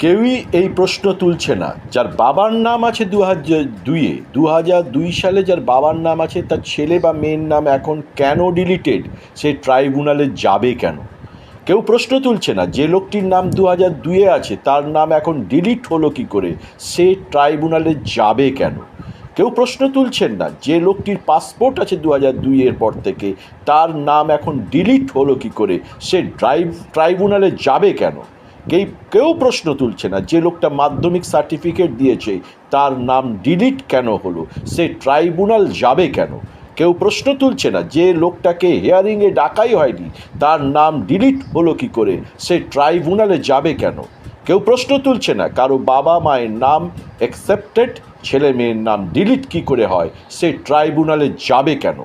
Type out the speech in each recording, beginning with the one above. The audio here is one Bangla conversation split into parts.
কেউই এই প্রশ্ন তুলছে না। যার বাবার নাম আছে 2002 সালে যার বাবার নাম আছে, তার ছেলে বা মেয়ের নাম এখন কেন ডিলিটেড, সে ট্রাইব্যুনালে যাবে কেন? কেউ প্রশ্ন তুলছে না। যে লোকটির নাম 2002 আছে তার নাম এখন ডিলিট হলো কী করে, সে ট্রাইব্যুনালে যাবে কেন? কেউ প্রশ্ন তুলছেন না। যে লোকটির পাসপোর্ট আছে 2002 পর থেকে, তার নাম এখন ডিলিট হলো কী করে, সে ট্রাইব্যুনালে যাবে কেন? কেউ প্রশ্ন তুলছে না। যে লোকটা মাধ্যমিক সার্টিফিকেট দিয়েছে তার নাম ডিলিট কেন হলো, সে ট্রাইব্যুনাল যাবে কেন? কেউ প্রশ্ন তুলছে না। যে লোকটাকে হিয়ারিংয়ে ডাকাই হয়নি তার নাম ডিলিট হলো কী করে, সে ট্রাইব্যুনালে যাবে কেন? কেউ প্রশ্ন তুলছে না। কারো বাবা মায়ের নাম অ্যাকসেপ্টেড, ছেলে মেয়ের নাম ডিলিট কী করে হয়, সে ট্রাইব্যুনালে যাবে কেন?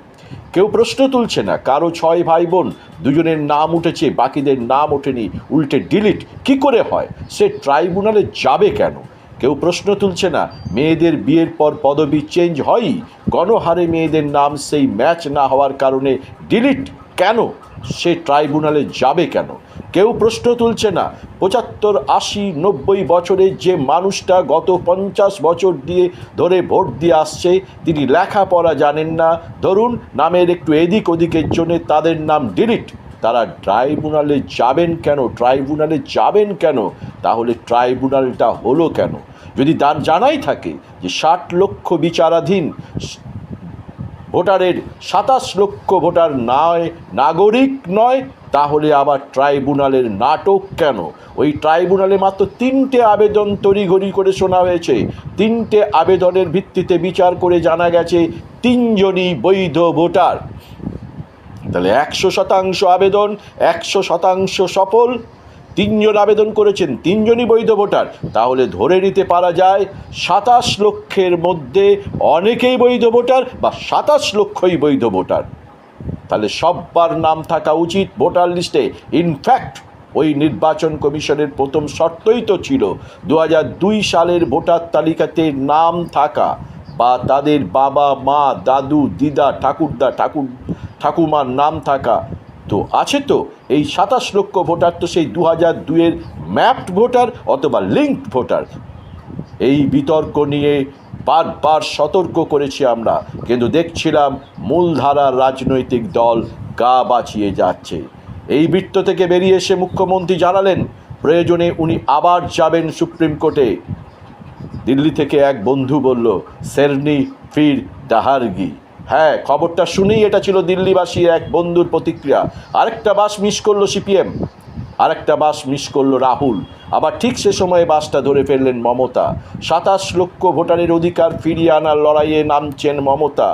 কেউ প্রশ্ন তুলছে না। কারো 6 ভাই বোন, দুজনের নাম উঠেছে বাকিদের নাম ওঠেনি, উল্টে ডিলিট কী করে হয়, সে ট্রাইব্যুনালে যাবে কেন? কেউ প্রশ্ন তুলছে না। মেয়েদের বিয়ের পর পদবি চেঞ্জ হয়ই, গণহারে মেয়েদের নাম সেই ম্যাচ না হওয়ার কারণে ডিলিট কেন, সে ট্রাইব্যুনালে যাবে কেন? কেউ প্রশ্ন তুলছে না। 75, 80, 90 বছরের যে মানুষটা গত 50 বছর ধরে ভোট দিয়ে আসছে, তিনি লেখাপড়া জানেন না, ধরুন নামের একটু এদিক ওদিকের জন্য তাদের নাম ডিলিট, তারা ট্রাইব্যুনালে যাবেন কেন? ট্রাইব্যুনালে যাবেন কেন? তাহলে ট্রাইব্যুনালটা হলো কেন? যদি জানাই থাকে যে 60 লক্ষ বিচারাধীন ভোটারের 27 লক্ষ ভোটার নয়, নাগরিক নয়, তাহলে আবার ট্রাইব্যুনালের নাটক কেন? ওই ট্রাইব্যুনালে মাত্র 3টে আবেদন তড়িঘড়ি করে শোনা হয়েছে। 3টে আবেদনের ভিত্তিতে বিচার করে জানা গেছে 3জনই বৈধ ভোটার। তাহলে 100% আবেদন, 100% সফল। 3জন আবেদন করেছেন, 3জনই বৈধ ভোটার। তাহলে ধরে নিতে পারা যায় 27 লক্ষের মধ্যে অনেকেই বৈধ ভোটার বা 27 লক্ষই বৈধ ভোটার। তাহলে সব্বার নাম থাকা উচিত ভোটার লিস্টে। ইনফ্যাক্ট ওই নির্বাচন কমিশনের প্রথম শর্তই তো ছিল 2002 সালের ভোটার তালিকাতে নাম থাকা বা তাদের বাবা মা দাদু দিদা ঠাকুমার নাম থাকা। তো আছে তো এই 27 লক্ষ ভোটার, তো সেই 2002 ম্যাপড ভোটার অথবা লিঙ্কড ভোটার। এই বিতর্ক নিয়ে বারবার সতর্ক করেছি আমরা, কিন্তু দেখছিলাম মূলধারার রাজনৈতিক দল গা বাঁচিয়ে যাচ্ছে। এই বৃত্ত থেকে বেরিয়ে এসে মুখ্যমন্ত্রী জানালেন প্রয়োজনে উনি আবার যাবেন সুপ্রিম কোর্টে। দিল্লি থেকে এক বন্ধু বলল সেরনি ফির দাহারগি। হ্যাঁ, খবরটা শুনেই এটা ছিল দিল্লিবাসীর এক বন্ধুর প্রতিক্রিয়া। আরেকটা বাস মিস করলো সিপিএম, আরেকটা বাস মিস করলো রাহুল, আবার ঠিক সে সময়ে বাসটা ধরে ফেললেন মমতা। 27 লক্ষ ভোটারের অধিকার ফিরিয়ে আনার লড়াইয়ে নামছেন মমতা।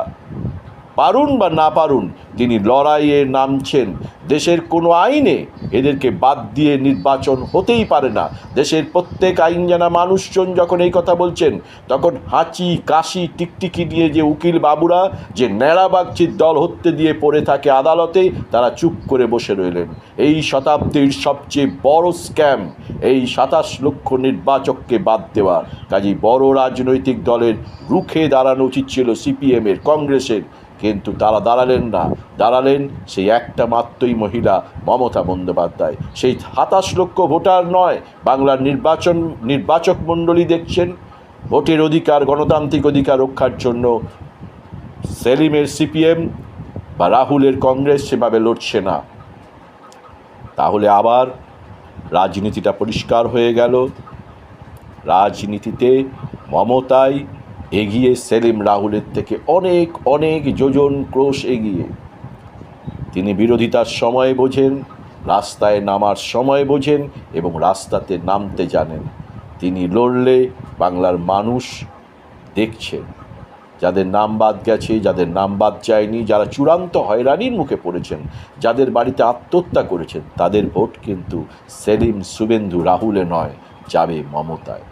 পারুন বা না পারুন, তিনি লড়াইয়ে নামছেন। দেশের কোনো আইনে এদেরকে বাদ দিয়ে নির্বাচন হতেই পারে না। দেশের প্রত্যেক আইন জানা মানুষজন যখন এই কথা বলছেন, তখন হাঁচি কাশি টিকটিকি নিয়ে যে উকিল বাবুরা যে ন্যাড়াবাগচির দল হত্যে দিয়ে পড়ে থাকে আদালতে, তারা চুপ করে বসে রইলেন। এই শতাব্দীর সবচেয়ে বড় স্ক্যাম এই 27 লক্ষ নির্বাচককে বাদ দেওয়া। কাজেই বড় রাজনৈতিক দলের রুখে দাঁড়ানো উচিত ছিল সিপিএমের, কংগ্রেসের, কিন্তু তারা দাঁড়ালেন না। দাঁড়ালেন সেই একটা মাত্রই মহিলা মমতা বন্দ্যোপাধ্যায়। সেই 27 লক্ষ ভোটার নয়, বাংলার নির্বাচক মণ্ডলী দেখছেন ভোটের অধিকার, গণতান্ত্রিক অধিকার রক্ষার জন্য সেলিমের সিপিএম বা রাহুলের কংগ্রেস সেভাবে লড়ছে না। তাহলে আবার রাজনীতিটা পরিষ্কার হয়ে গেল। রাজনীতিতে মমতাই এগিয়ে, সেলিম রাহুলের থেকে অনেক অনেক যোজন ক্রোশ এগিয়ে। তিনি বিরোধিতার সময় বোঝেন, রাস্তায় নামার সময় বোঝেন এবং রাস্তাতে নামতে জানেন। তিনি লড়লে বাংলার মানুষ দেখছেন, যাদের নাম বাদ গেছে, যাদের নাম বাদ যায়নি, যারা চূড়ান্ত হয়রানির মুখে পড়েছেন, যাদের বাড়িতে আত্মহত্যা করেছেন, তাদের ভোট কিন্তু সেলিম শুভেন্দু রাহুলে নয়, যাবে মমতায়।